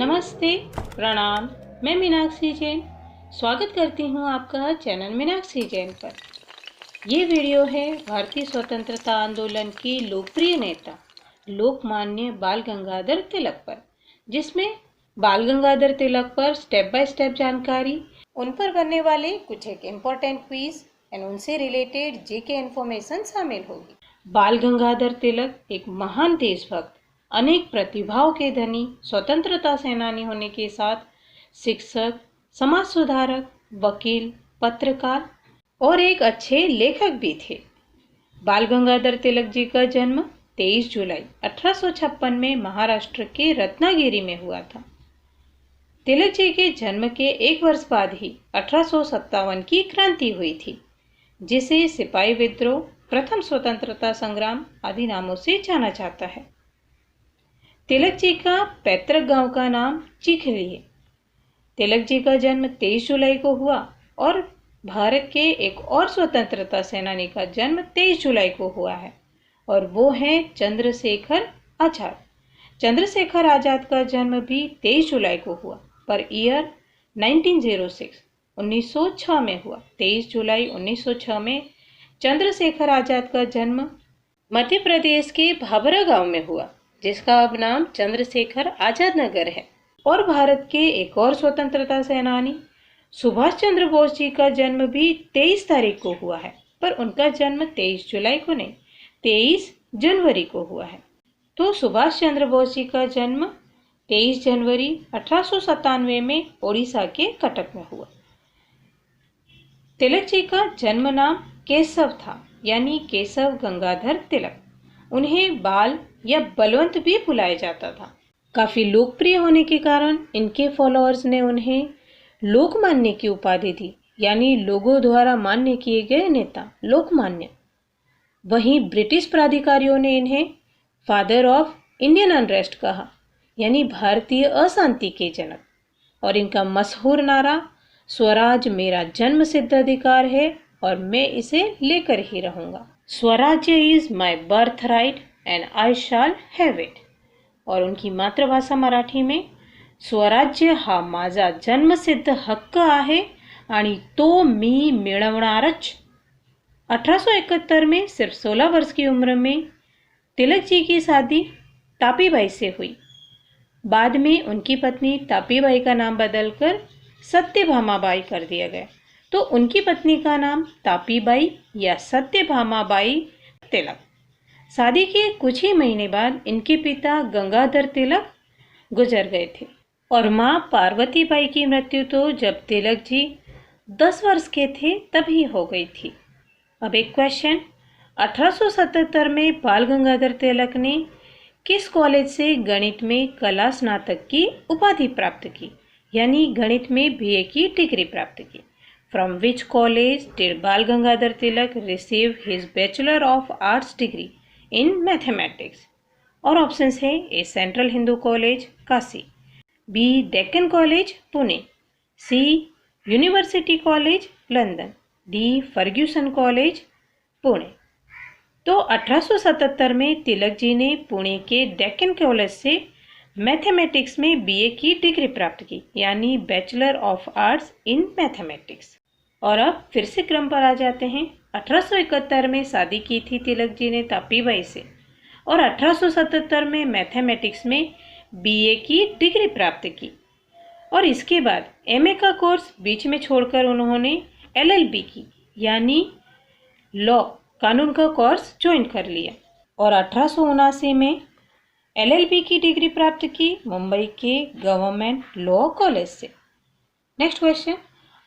नमस्ते, प्रणाम। मैं मीनाक्षी जैन स्वागत करती हूँ आपका चैनल मीनाक्षी जैन पर। ये वीडियो है भारतीय स्वतंत्रता आंदोलन के लोकप्रिय नेता लोकमान्य बाल गंगाधर तिलक पर, जिसमें बाल गंगाधर तिलक पर स्टेप बाय स्टेप जानकारी, उन पर बनने वाले कुछ एक इम्पोर्टेंट क्विज एंड उनसे रिलेटेड जीके इन्फॉर्मेशन शामिल होगी। बाल गंगाधर तिलक एक महान देशभक्त, अनेक प्रतिभाओं के धनी स्वतंत्रता सेनानी होने के साथ शिक्षक, समाज सुधारक, वकील, पत्रकार और एक अच्छे लेखक भी थे। बाल गंगाधर तिलक जी का जन्म 23 जुलाई 1856 में महाराष्ट्र के रत्नागिरी में हुआ था। तिलक जी के जन्म के एक वर्ष बाद ही 1857 की क्रांति हुई थी, जिसे सिपाही विद्रोह, प्रथम स्वतंत्रता संग्राम आदि नामों से जाना जाता है। तिलक जी का पैतृक गांव का नाम चिखली है। तिलक जी का जन्म 23 जुलाई को हुआ और भारत के एक और स्वतंत्रता सेनानी का जन्म 23 जुलाई को हुआ है और वो है चंद्रशेखर आजाद। चंद्रशेखर आजाद का जन्म भी 23 जुलाई को हुआ, पर ईयर 1906 में हुआ। 23 जुलाई 1906 में चंद्रशेखर आजाद का जन्म मध्य प्रदेश के भाभरा गांव में हुआ, जिसका अब नाम चंद्रशेखर आजाद नगर है। और भारत के एक और स्वतंत्रता सेनानी सुभाष चंद्र बोस जी का जन्म भी 23 तारीख को हुआ है, पर उनका जन्म 23 जुलाई को नहीं, 23 जनवरी को हुआ है। तो सुभाष चंद्र बोस जी का जन्म 23 जनवरी 1897 में ओडिशा के कटक में हुआ। तिलक जी का जन्म नाम केशव था, यानी केशव गंगाधर तिलक। उन्हें बाल या बलवंत भी बुलाया जाता था। काफी लोकप्रिय होने के कारण इनके फॉलोअर्स ने उन्हें लोकमान्य की उपाधि दी, यानी लोगों द्वारा मान्य किए गए नेता, लोकमान्य। वहीं ब्रिटिश प्राधिकारियों ने इन्हें फादर ऑफ इंडियन अनरेस्ट कहा, यानी भारतीय अशांति के जनक। और इनका मशहूर नारा स्वराज मेरा जन्म सिद्ध अधिकार है और मैं इसे लेकर ही रहूंगा। स्वराज्य is my birth right and I shall have it. और उनकी मातृभाषा मराठी में स्वराज्य हा माझा जन्मसिद्ध हक्क आहे आणि तो मी मिळवणारच। 1871 में सिर्फ 16 वर्ष की उम्र में तिलक जी की शादी तापीबाई से हुई। बाद में उनकी पत्नी तापीबाई का नाम बदलकर सत्यभामाबाई कर दिया गया, तो उनकी पत्नी का नाम तापीबाई या सत्यभामाबाई तिलक। शादी के कुछ ही महीने बाद इनके पिता गंगाधर तिलक गुजर गए थे और मां पार्वतीबाई की मृत्यु तो जब तिलक जी 10 वर्ष के थे तभी हो गई थी। अब एक क्वेश्चन, 1877 में बाल गंगाधर तिलक ने किस कॉलेज से गणित में कला स्नातक की उपाधि प्राप्त की, यानी गणित में बीए की डिग्री प्राप्त की। From which college did Bal Gangadhar Tilak receive his bachelor of arts degree in mathematics? और ऑप्शंस है A central Hindu college Kashi, B Deccan college Pune, C university college London, D Fergusson college Pune. तो 1877 में तिलक जी ने पुणे के डेक्कन कॉलेज से मैथमेटिक्स में बीए की डिग्री प्राप्त की, यानी bachelor of arts in mathematics. और अब फिर से क्रम पर आ जाते हैं। 1871 में शादी की थी तिलक जी ने तापीबाई से और 1877 में मैथमेटिक्स में बीए की डिग्री प्राप्त की और इसके बाद एमए का कोर्स बीच में छोड़कर उन्होंने एलएलबी की, यानी लॉ कानून का कोर्स ज्वाइन कर लिया और 1879 में एलएलबी की डिग्री प्राप्त की मुंबई के गवर्नमेंट लॉ कॉलेज से। नेक्स्ट क्वेश्चन,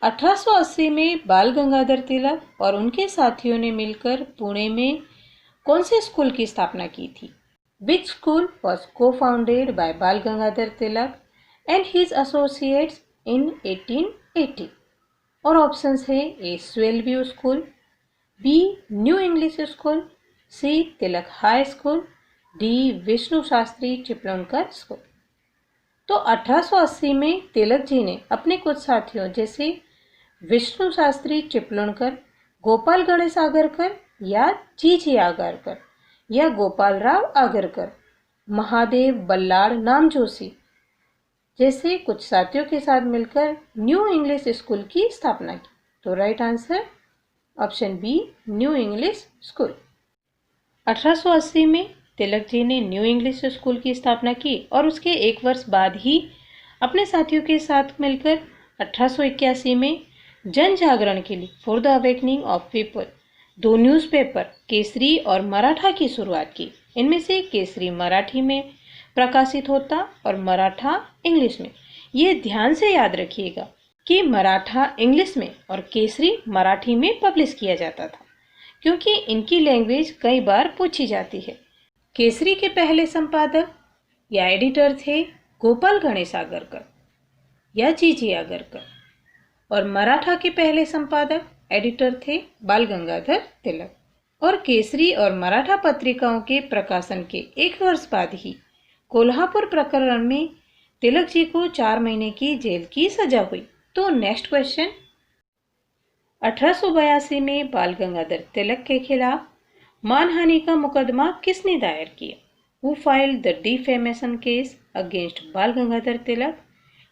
1880 में बाल गंगाधर तिलक और उनके साथियों ने मिलकर पुणे में कौन से स्कूल की स्थापना की थी? Which school was co-founded by Bal Gangadhar Tilak and his associates in 1880? और ऑप्शंस है A Swellview school, B new English school, C Tilak high school, D Vishnu Shastri Chiplunkar school. तो 1880 में तिलक जी ने अपने कुछ साथियों जैसे विष्णु शास्त्री चिपलुनकर, गोपाल गणेश आगरकर या जी आगरकर या गोपाल राव आगरकर, महादेव बल्लाड़ नामजोशी जैसे कुछ साथियों के साथ मिलकर न्यू इंग्लिश स्कूल की स्थापना की। तो right answer option B, new English school. 1880 में तिलक जी ने न्यू इंग्लिश स्कूल की स्थापना की और उसके एक वर्ष बाद ही अपने साथियों के साथ मिलकर 1881 में जन जागरण के लिए for the awakening of people 2 newspaper Kesari और मराठा की शुरुआत की। इनमें से केसरी मराठी में प्रकाशित होता और मराठा इंग्लिश में। ये ध्यान से याद रखिएगा कि मराठा इंग्लिश में और केसरी मराठी में पब्लिश किया जाता था, क्योंकि इनकी लैंग्वेज कई बार पूछी जाती है। केसरी के पहले संपादक या एडिटर थे गोपाल गणेश आगरकर या जी आगरकर, और मराठा के पहले संपादक एडिटर थे बाल गंगाधर तिलक। और केसरी और मराठा पत्रिकाओं के प्रकाशन के एक वर्ष बाद ही कोल्हापुर प्रकरण में तिलक जी को 4 महीने की जेल की सजा हुई। तो नेक्स्ट क्वेश्चन, 1882 में बाल गंगाधर तिलक के खिलाफ मानहानि का मुकदमा किसने दायर किया? Who filed the defamation case against बाल गंगाधर तिलक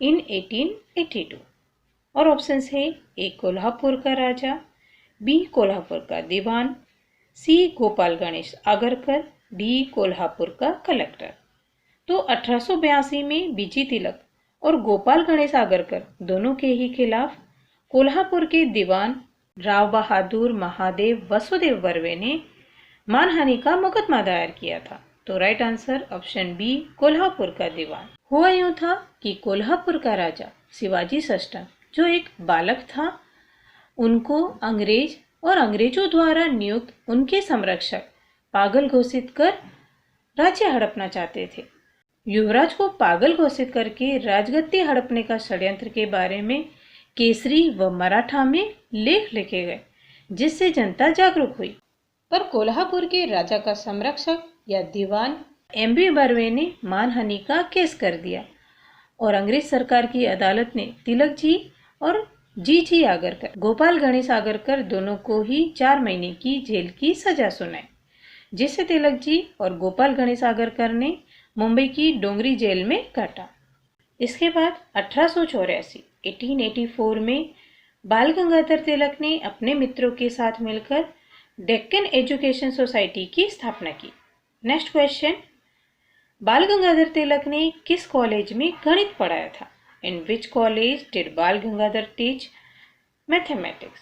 इन 1882? और ऑप्शन है ए कोल्हापुर का राजा, बी कोल्हापुर का दीवान, सी गोपाल गणेश आगरकर, डी कोल्हापुर का कलेक्टर। तो 1882 में बीजी तिलक और गोपाल गणेश आगरकर दोनों के ही खिलाफ कोल्हापुर के दीवान राव बहादुर महादेव वसुदेव बर्वे ने मानहानि का मुकदमा दायर किया था। तो right answer option B, Kolhapur का दीवान। हुआ यूं था कि कोल्हापुर का राजा शिवाजी सष्टम, जो एक बालक था, उनको अंग्रेज और अंग्रेजों द्वारा नियुक्त उनके संरक्षक पागल घोषित कर राज्य हड़पना चाहते थे। युवराज को पागल घोषित करके राजगद्दी हड़पने का षड्यंत्र के बारे में केसरी व मराठा में लेख लिखे गए, जिससे जनता जागरूक हुई। पर कोल्हापुर के राजा का संरक्षक या दीवान एमबी बर्वे ने मानहानि का केस कर दिया और अंग्रेज सरकार की अदालत ने तिलक जी और जी आगरकर, गोपाल गणेश आगरकर दोनों को ही 4 महीने की जेल की सजा सुनाई, जिसे तिलक जी और गोपाल गणेश आगरकर ने मुंबई की डोंगरी जेल में काटा। इसके बाद 1884 में बाल गंगाधर तिलक ने अपने मित्रों के साथ मिलकर डेक्कन एजुकेशन सोसाइटी की स्थापना की। नेक्स्ट क्वेश्चन, बाल गंगाधर तिलक ने किस कॉलेज में गणित पढ़ाया था? इन विच college did Bal Gangadhar teach mathematics?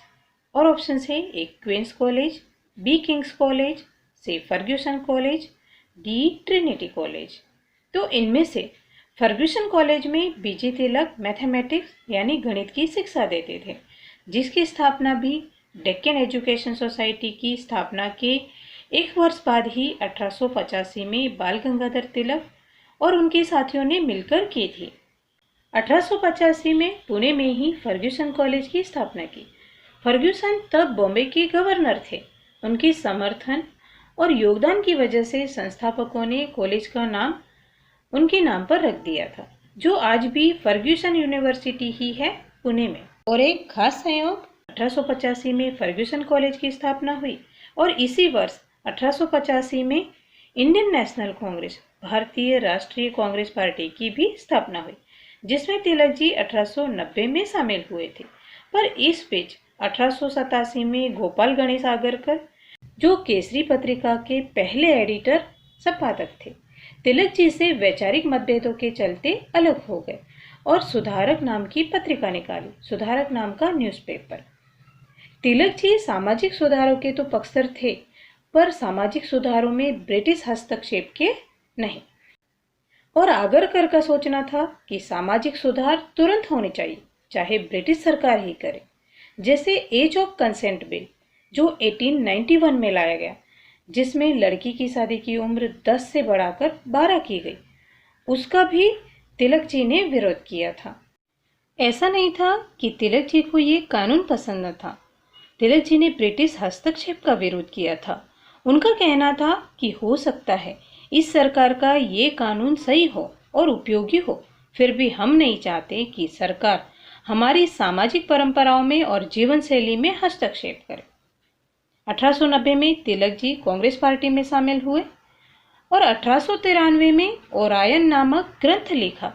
और ऑप्शन है A Queen's college, B King's college, C Fergusson college, D Trinity college. तो इनमें से फर्ग्यूसन कॉलेज में बीजी तिलक मैथमेटिक्स यानी गणित की शिक्षा देते थे, जिसकी स्थापना भी डेक्कन एजुकेशन सोसाइटी की स्थापना के एक वर्ष बाद ही 1885 में बाल गंगाधर तिलक और उनके साथियों ने मिलकर की थी। 1885 में पुणे में ही फर्ग्यूसन कॉलेज की स्थापना की। फर्ग्यूसन तब बॉम्बे के गवर्नर थे। उनके समर्थन और योगदान की वजह से संस्थापकों ने कॉलेज का नाम उनके नाम पर रख दिया था, जो आज भी फर्ग्यूसन यूनिवर्सिटी ही है पुणे में। और एक खास संयोग, 1885 में फर्ग्यूसन कॉलेज की स्थापना हुई और इसी वर्ष 1885 में इंडियन नेशनल कांग्रेस, भारतीय राष्ट्रीय कांग्रेस पार्टी की भी स्थापना हुई, जिसमें तिलक जी 1890 में शामिल हुए थे। पर इस बीच 1887 में गोपाल गणेश आगरकर, जो केसरी पत्रिका के पहले एडिटर संपादक थे, तिलक जी से वैचारिक मतभेदों के चलते अलग हो गए और सुधारक नाम की पत्रिका निकाली, सुधारक नाम का न्यूज़पेपर। तिलक जी सामाजिक सुधारों के तो पक्षधर थे, पर सामाजिक सुधारों में ब्रिटिश हस्तक्षेप के नहीं। और आगरकर का सोचना था कि सामाजिक सुधार तुरंत होने चाहिए, चाहे ब्रिटिश सरकार ही करे। जैसे एज ऑफ कंसेंट बिल, जो 1891 में लाया गया, जिसमें लड़की की शादी की उम्र 10 से बढ़ाकर 12 की गई, उसका भी तिलक जी ने विरोध किया था। ऐसा नहीं था कि तिलक जी को ये कानून पसंद न था। तिलक जी ने ब्रिटिश हस्तक्षेप का विरोध किया था। उनका कहना था कि हो सकता है इस सरकार का ये कानून सही हो और उपयोगी हो, फिर भी हम नहीं चाहते कि सरकार हमारी सामाजिक परंपराओं में और जीवन शैली में हस्तक्षेप करे। 1890 में तिलक जी कांग्रेस पार्टी में शामिल हुए और 1893 में ओरायन नामक ग्रंथ लिखा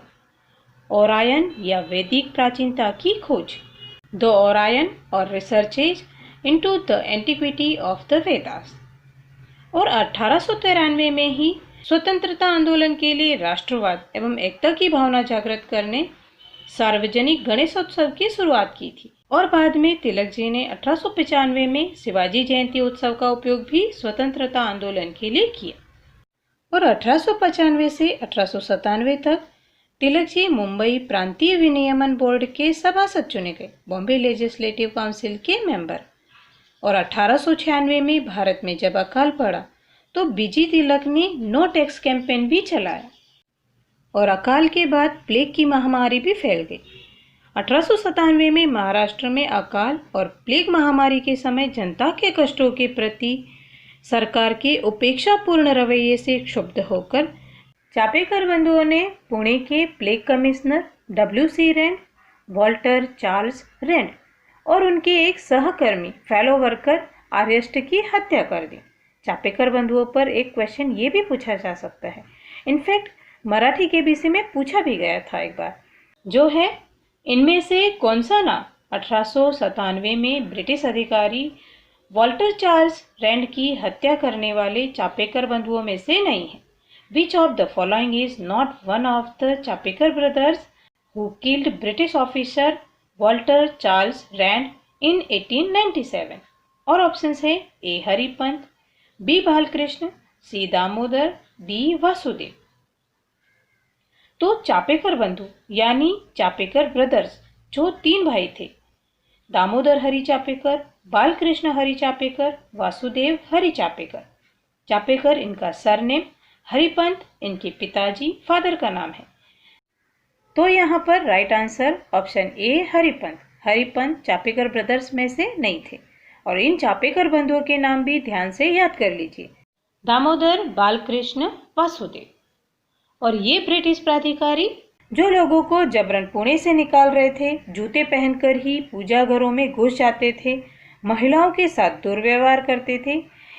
ओरायन या वैदिक प्राचीनता की खोज, द ओरायन और researches into the antiquity of the Vedas. और 1893 में ही स्वतंत्रता आंदोलन के लिए राष्ट्रवाद एवं एकता की भावना जागृत करने सार्वजनिक गणेशोत्सव की शुरुआत की थी। और बाद में तिलक जी ने 1895 में शिवाजी जयंती उत्सव का उपयोग भी स्वतंत्रता आंदोलन के लिए किया। और 1895 से 1897 तक तिलक जी मुंबई प्रांतीय विनियमन बोर्ड के सभासद चुने गए, बॉम्बे लेजिस्लेटिव काउंसिल के मेंबर। और 1896 में भारत में जब अकाल पड़ा तो बीजी तिलक ने नो टैक्स कैंपेन भी चलाया। और अकाल के बाद प्लेग की महामारी भी फैल गई। 1897 में महाराष्ट्र में अकाल और प्लेग महामारी के समय जनता के कष्टों के प्रति सरकार के उपेक्षापूर्ण रवैये से क्षुब्ध होकर चापेकर बंधुओं ने पुणे के plague commissioner W.C. Rand, Walter Charles Rand और उनके एक सहकर्मी फेलो वर्कर आर्यस्ट की हत्या कर दी। चापेकर बंधुओं पर एक क्वेश्चन ये भी पूछा जा सकता है, इनफैक्ट मराठी के बीसी में पूछा भी गया था एक बार, जो है इनमें से कौन सा नाम 1897 में ब्रिटिश अधिकारी वॉल्टर चार्ल्स रैंड की हत्या करने वाले चापेकर बंधुओं में से नहीं है? Which of the following is not one of the Chapekar brothers who killed British officer Walter Charles Rand in 1897? और ऑप्शंस है A Haripant, B Balkrishna, C Damodar, D Vasudev. तो चापेकर बंधु यानी चापेकर ब्रदर्स जो 3 भाई थे, दामोदर हरि चापेकर, बालकृष्ण हरि चापेकर, वासुदेव हरि चापेकर। चापेकर इनका सरनेम, हरिपंत इनके पिताजी फादर का नाम है। तो यहाँ पर right answer option A Haripant. Haripant Chapekar brothers में से नहीं थे। और इन चापेकर बंधुओं के नाम भी ध्यान से याद कर लीजिए, दामोदर, बालकृष्ण, वासुदेव। और ये ब्रिटिश प्राधिकारी जो लोगों को जबरन पुणे से निकाल रहे थे, जूते पहनकर ही पूजा घरों में घुस जाते थे, महिलाओं के साथ दुर्व्यवहार करते थे,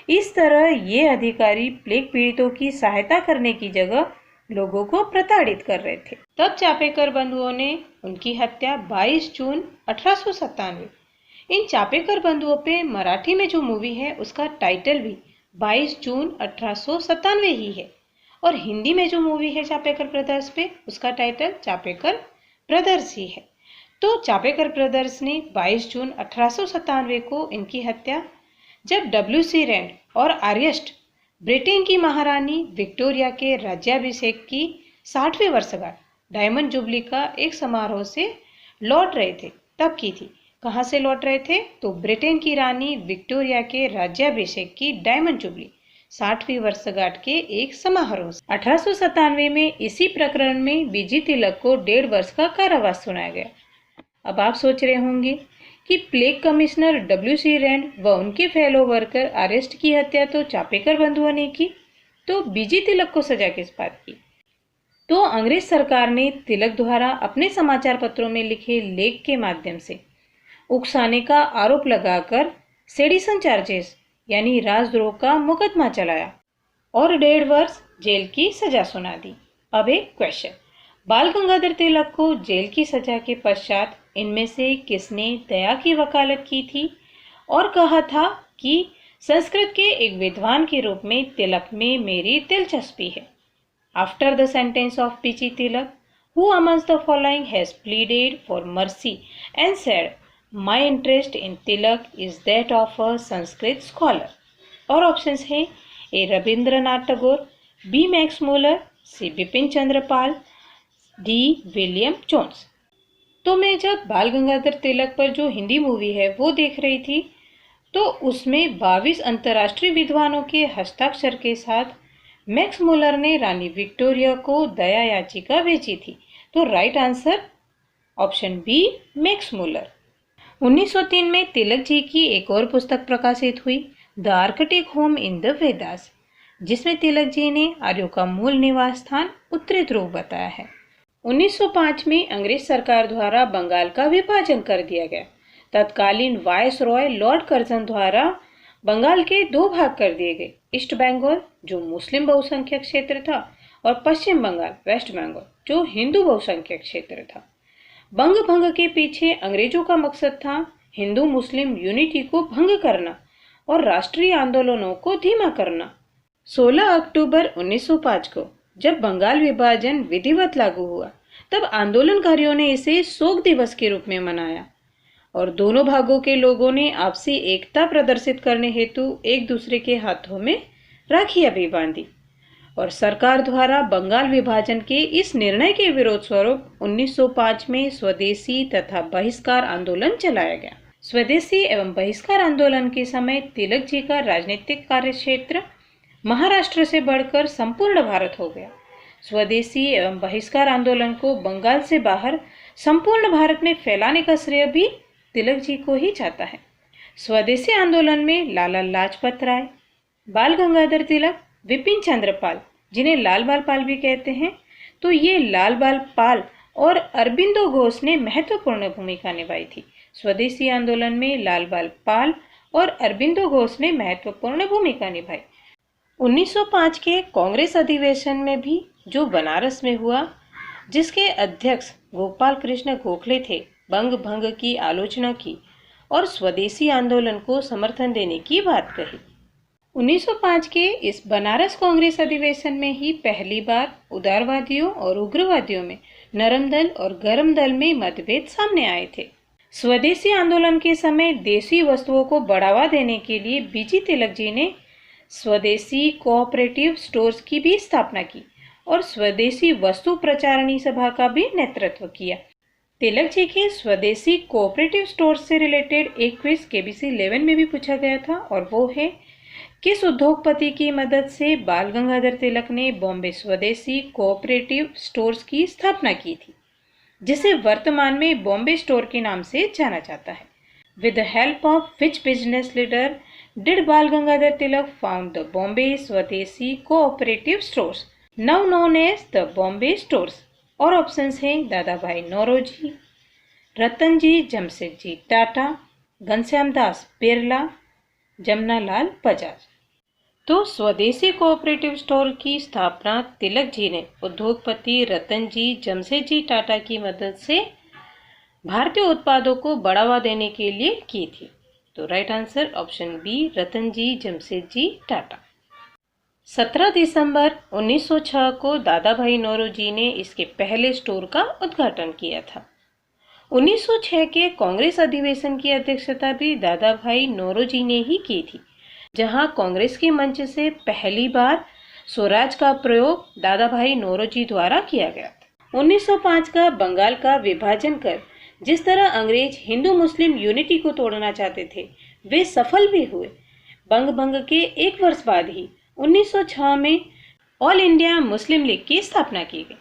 इस तरह ये अधिकारी प्लेग पीड़ितों की सहायता करने की जगह लोगों को प्रताड़ित कर रहे थे। तब चापेकर बंधुओं ने उनकी हत्या 22 जून 1897। इन चापेकर बंधुओं पे मराठी में जो मूवी है उसका टाइटल भी 22 जून 1897 ही है। और हिंदी में जो मूवी है चापेकर ब्रदर्स पे, उसका टाइटल चापेकर ब्रदर्स ही है। तो चापेकर ब्रदर्स ने 22 जून 1897 को इनकी हत्या जब W.C. रैंड और आर्यस्ट ब्रिटेन की महारानी विक्टोरिया के राज्याभिषेक की 60वीं वर्षगांठ डायमंड जुबली का एक समारोह से लौट रहे थे तब की थी। कहाँ से लौट रहे थे? तो ब्रिटेन की रानी विक्टोरिया के राज्याभिषेक की डायमंड जुबली 60वीं वर्षगांठ के एक समारोह। 1897 में इसी प्रकरण में बीजी तिलक को 1.5 वर्ष का कारावास सुनाया गया। अब आप सोच रहे होंगे कि प्लेग कमिश्नर W.C. रैंड व उनके फेलो वर्कर आर्यस्ट की हत्या तो चापेकर बंधुओं ने की, तो बीजी तिलक को सजा किस बात की? तो अंग्रेज सरकार ने तिलक द्वारा अपने समाचार पत्रों में लिखे लेख के माध्यम से उकसाने का आरोप लगाकर सेडिशन चार्जेस यानी राजद्रोह का मुकदमा चलाया और 1.5 वर्ष जेल की सजा सुना दी। अब एक क्वेश्चन, बाल गंगाधर तिलक को जेल की सजा के पश्चात इनमें से किसने दया की वकालत की थी और कहा था कि संस्कृत के एक विद्वान के रूप में तिलक में मेरी दिलचस्पी है? आफ्टर द सेंटेंस ऑफ पीची Tilak, who amongst the following has pleaded for mercy and said My interest in Tilak is that of a Sanskrit scholar? और ऑप्शंस है A Rabindranath Tagore, B Max Muller, C Bipin Chandra Pal, D William Jones. तो मैं जब बाल गंगाधर तिलक पर जो Hindi movie है वो देख रही थी तो उसमें 22 अंतर्राष्ट्रीय विद्वानों के हस्ताक्षर के साथ मैक्स मूलर ने रानी विक्टोरिया को दया याचिका भेजी थी। तो right answer option B Max Muller. 1903 में तिलक जी की एक और पुस्तक प्रकाशित हुई, the Arctic home in the Vedas, जिसमें तिलक जी ने आर्यों का मूल निवास स्थान उत्तरी ध्रुव बताया है। 1905 में अंग्रेज सरकार द्वारा बंगाल का विभाजन कर दिया गया। तत्कालीन वायस रॉय लॉर्ड कर्जन द्वारा बंगाल के 2 भाग कर दिए गए, ईस्ट बंगाल जो मुस्लिम बहुसंख्यक क्षेत्र था और पश्चिम बंगाल वेस्ट बंगाल जो हिंदू बहुसंख्यक क्षेत्र था। बंग भंग के पीछे अंग्रेजों का मकसद था हिंदू मुस्लिम यूनिटी को भंग करना और राष्ट्रीय आंदोलनों को धीमा करना। 16 अक्टूबर 1905 को जब बंगाल विभाजन विधिवत लागू हुआ तब आंदोलनकारियों ने इसे शोक दिवस के रूप में मनाया और दोनों भागों के लोगों ने आपसी एकता प्रदर्शित करने हेतु एक दूसरे के हाथों में राखियां भी बांधी और सरकार द्वारा बंगाल विभाजन के इस निर्णय के विरोध स्वरूप 1905 में स्वदेशी तथा बहिष्कार आंदोलन चलाया गया। स्वदेशी एवं बहिष्कार आंदोलन के समय तिलक जी का राजनीतिक कार्यक्षेत्र महाराष्ट्र से बढ़कर संपूर्ण भारत हो गया। स्वदेशी एवं बहिष्कार आंदोलन को बंगाल से बाहर संपूर्ण भारत में फैलाने का श्रेय भी तिलक जी को ही जाता है। स्वदेशी आंदोलन में लाला लाजपत राय, बाल गंगाधर तिलक, विपिन चंद्र पाल, जिन्हें लाल बाल पाल भी कहते हैं, तो ये लाल बाल पाल और अरबिंदो घोष ने महत्वपूर्ण भूमिका निभाई थी। स्वदेशी आंदोलन में लाल बाल पाल और अरबिंदो घोष ने महत्वपूर्ण भूमिका निभाई। 1905 के कांग्रेस अधिवेशन में भी जो बनारस में हुआ, जिसके अध्यक्ष गोपाल कृष्ण गोखले थे, बंग भंग की आलोचना की और स्वदेशी आंदोलन को समर्थन देने की बात कही। 1905 के इस बनारस कांग्रेस अधिवेशन में ही पहली बार उदारवादियों और उग्रवादियों में नरम दल और गरम दल में मतभेद सामने आए थे। स्वदेशी आंदोलन के समय देसी वस्तुओं को बढ़ावा देने के लिए बीजी तिलक जी ने स्वदेशी कोऑपरेटिव स्टोर्स की भी स्थापना की और स्वदेशी वस्तु प्रचारणी सभा का भी नेतृत्व किया। तिलक जी के स्वदेशी कोऑपरेटिव स्टोर्स से रिलेटेड एक क्विज केबीसी 11 में भी पूछा गया था और वो है, किस उद्योगपति की मदद से बाल गंगाधर तिलक ने बॉम्बे स्वदेशी कोऑपरेटिव स्टोर्स की स्थापना की थी, जिसे वर्तमान में बॉम्बे स्टोर के नाम से जाना जाता है। With the help of which business leader did Bal Gangadhar Tilak found the Bombay Swadeshi cooperative stores now known as the Bombay stores? और ऑप्शंस हैं दादा भाई नौरोजी, रतन जी जमशेदजी टाटा, घनश्याम दास बिरला, जमनालाल बजाज। तो स्वदेशी कोऑपरेटिव स्टोर की स्थापना तिलक जी ने उद्योगपति रतन जी जमशेदजी टाटा की मदद से भारतीय उत्पादों को बढ़ावा देने के लिए की थी। तो राइट आंसर ऑप्शन बी, रतन जी जमशेदजी टाटा। 17 दिसंबर 1906 को दादा भाई नौरोजी ने इसके पहले स्टोर का उद्घाटन किया था। 1906 के कांग्रेस अधिवेशन की अध्यक्षता भी दादा भाई नौरोजी ने ही की थी, जहां कांग्रेस के मंच से पहली बार स्वराज का प्रयोग दादा भाई नौरोजी द्वारा किया गया था। 1905 का बंगाल का विभाजन कर जिस तरह अंग्रेज हिंदू मुस्लिम यूनिटी को तोड़ना चाहते थे, वे सफल भी हुए। बंग भंग के एक वर्ष बाद ही 1906 में ऑल इंडिया मुस्लिम लीग की स्थापना की गई।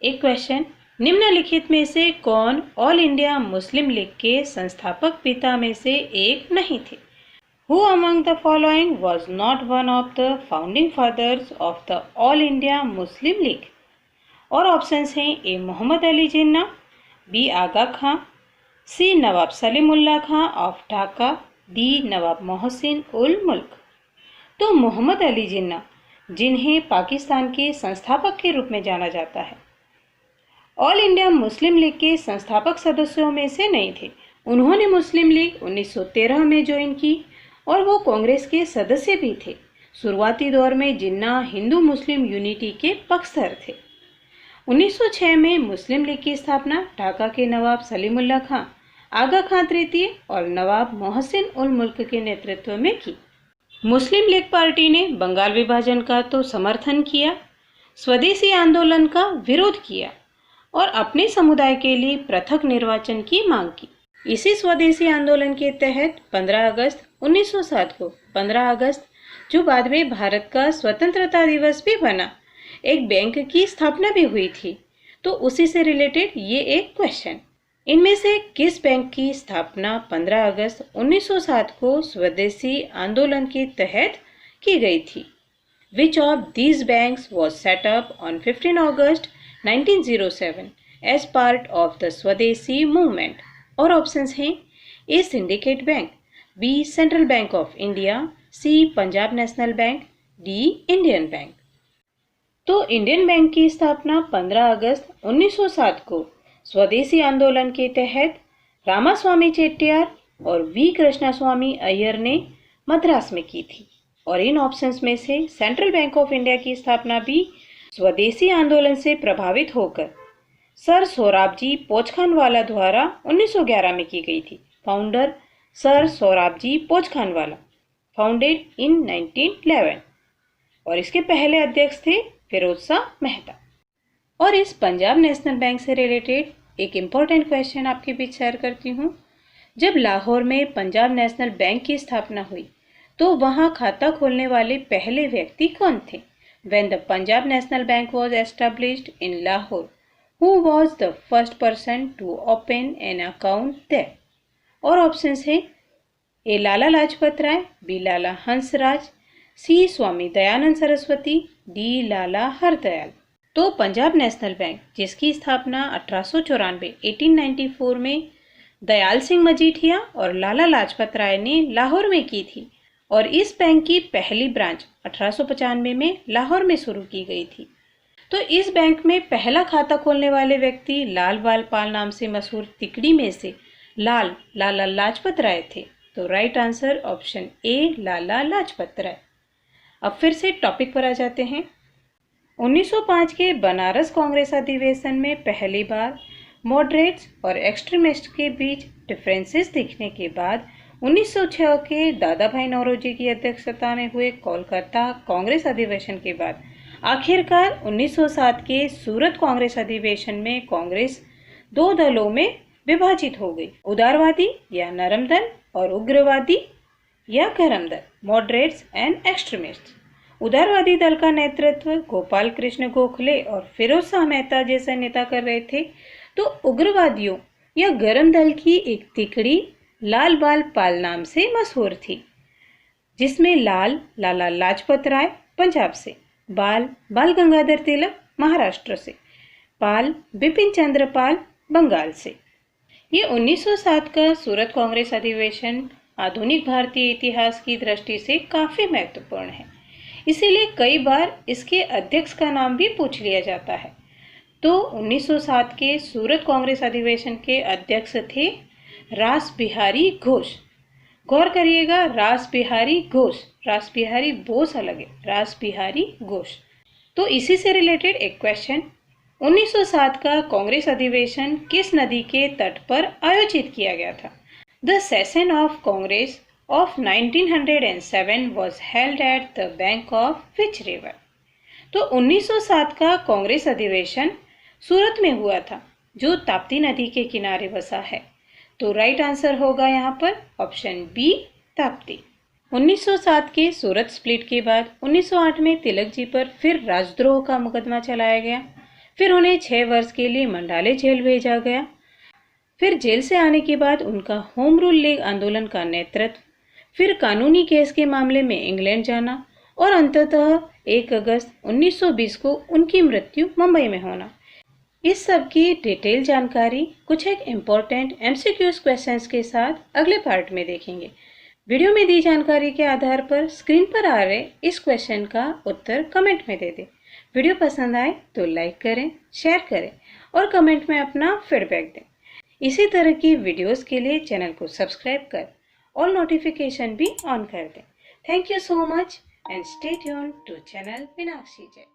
एक क्वेश्चन, निम्नलिखित में से कौन ऑल इंडिया मुस्लिम लीग के संस्थापक पिता में से एक नहीं थे? Who among the following was not one of the founding fathers of the All India Muslim League? और ऑप्शंस हैं A Mohammad Ali Jinnah, B Aga Khan, C Nawab Salimullah Khan of Dhaka, D Nawab Mohsin ul Mulk. तो मोहम्मद अली जिन्ना, जिन्हें पाकिस्तान के संस्थापक के रूप में जाना जाता है, ऑल इंडिया मुस्लिम लीग के संस्थापक सदस्यों में से नहीं थे। उन्होंने मुस्लिम लीग 1913 में ज्वाइन की और वो कांग्रेस के सदस्य भी थे। शुरुआती दौर में जिन्ना हिंदू मुस्लिम यूनिटी के पक्षधर थे। 1906 में मुस्लिम लीग की स्थापना ढाका के नवाब सलीमुल्लाह खां, आगा खां तृतीय और नवाब मोहसिन उल मुल्क के नेतृत्व में की। मुस्लिम लीग पार्टी ने बंगाल विभाजन का तो समर्थन किया, स्वदेशी आंदोलन का विरोध किया और अपने समुदाय के लिए पृथक निर्वाचन की मांग की। इसी स्वदेशी आंदोलन के तहत 15 अगस्त 1907 को 15 अगस्त, जो बाद में भारत का स्वतंत्रता दिवस भी बना, एक बैंक की स्थापना भी हुई थी। तो उसी से रिलेटेड ये एक क्वेश्चन, इनमें से किस बैंक की स्थापना 15 अगस्त 1907 को स्वदेशी आंदोलन के तहत की गई थी? Which of these banks was set up on 15 August 1907 as part of the swadeshi movement? और ऑप्शंस हैं A syndicate bank, B central bank of India, C Punjab national bank, D Indian bank. तो इंडियन बैंक की स्थापना 15 अगस्त 1907 को स्वदेशी आंदोलन के तहत रामास्वामी चेट्टियार और वी कृष्णस्वामी अय्यर ने मद्रास में की थी। और इन ऑप्शंस में से सेंट्रल बैंक ऑफ इंडिया की स्थापना भी स्वदेशी आंदोलन से प्रभावित होकर सर सोराबजी पोचखानवाला द्वारा 1911 में की गई थी। Founder sir Sorabji Pochkhanwala, founded in 1911। और इसके पहले अध्यक्ष थे फिरोज शाह मेहता। और इस पंजाब नेशनल बैंक से रिलेटेड एक इम्पॉर्टेंट क्वेश्चन आपके बीच शेयर करती हूँ। जब लाहौर में पंजाब नेशनल बैंक की स्थापना हुई तो वहाँ खाता खोलने वाले पहले व्यक्ति कौन थे? When the Punjab National Bank was established in Lahore, who was the first person to open an account there? और ऑप्शंस हैं ए लाला लाजपत राय, बी लाला हंसराज, सी स्वामी दयानंद सरस्वती, डी लाला हरदयाल। तो पंजाब नेशनल बैंक जिसकी स्थापना 1894 में दयाल सिंह मजीठिया और लाला लाजपत राय ने लाहौर में की थी और इस बैंक की पहली ब्रांच 1895 में लाहौर में शुरू की गई थी। तो इस बैंक में पहला खाता खोलने वाले व्यक्ति लाल बाल पाल नाम से मशहूर तिकड़ी में से लाला लाजपत राय थे। तो right answer option A Lala Lajpat Rai. अब फिर से टॉपिक पर आ जाते हैं। 1905 के बनारस कांग्रेस अधिवेशन में पहली बार मॉडरेट्स और एक्सट्रीमिस्ट के बीच डिफरेंसेस दिखने के बाद 1906 के दादा भाई नौरोजी की अध्यक्षता में हुए कोलकाता कांग्रेस अधिवेशन के बाद आखिरकार 1907 के सूरत कांग्रेस अधिवेशन में कांग्रेस दो दलों में विभाजित हो गई, उदारवादी या नरम दल और उग्रवादी या गरम दल, मॉडरेट्स एंड एक्सट्रीमिस्ट। उदारवादी दल का नेतृत्व गोपाल कृष्ण गोखले और फिरोज शाह मेहता जैसे नेता कर रहे थे, तो उग्रवादियों या गरम दल की एक तिकड़ी लाल बाल पाल नाम से मशहूर थी, जिसमें लाल लाला लाजपत राय पंजाब से, बाल बाल गंगाधर तिलक महाराष्ट्र से, पाल बिपिन चंद्र पाल बंगाल से। ये 1907 का सूरत कांग्रेस अधिवेशन आधुनिक भारतीय इतिहास की दृष्टि से काफी महत्वपूर्ण है, इसीलिए कई बार इसके अध्यक्ष का नाम भी पूछ लिया जाता है। तो 1907 के सूरत कांग्रेस अधिवेशन के अध्यक्ष थे रास बिहारी घोष। गौर करिएगा, रास बिहारी घोष, रास बिहारी बोस अलग है, रास बिहारी घोष। तो इसी से रिलेटेड एक क्वेश्चन, 1907 का कांग्रेस अधिवेशन किस नदी के तट पर आयोजित किया गया था? The session of Congress of 1907 was held at the bank of which river? तो 1907 का कांग्रेस अधिवेशन सूरत में हुआ था, जो ताप्ती नदी के किनारे बसा है। तो राइट आंसर होगा यहाँ पर ऑप्शन बी ताप्ती। 1907 के सूरत स्प्लिट के बाद 1908 में तिलक जी पर फिर राजद्रोह का मुकदमा चलाया गया। फिर उन्हें 6 वर्ष के लिए मंडाले जेल भेजा गया। फिर जेल से आने के बाद उनका होम रूल लीग आंदोलन का नेतृत्व, फिर कानूनी केस के मामले में इंग्लैंड जाना और अंततः 1 अगस्त 1920 को उनकी मृत्यु मुंबई में होना। इस सब की डिटेल जानकारी कुछ एक इम्पोर्टेंट MCQs क्वेश्चंस के साथ अगले पार्ट में देखेंगे। वीडियो में दी जानकारी के आधार पर स्क्रीन पर आ रहे इस क्वेश्चन का उत्तर कमेंट में दे दें। वीडियो पसंद आए तो लाइक करें, शेयर करें और कमेंट में अपना फीडबैक दें। इसी तरह की वीडियोस के लिए चैनल को सब्सक्राइब कर और नोटिफिकेशन भी ऑन कर दें। Thank you so much and stay tuned to channel Meenakshi जय।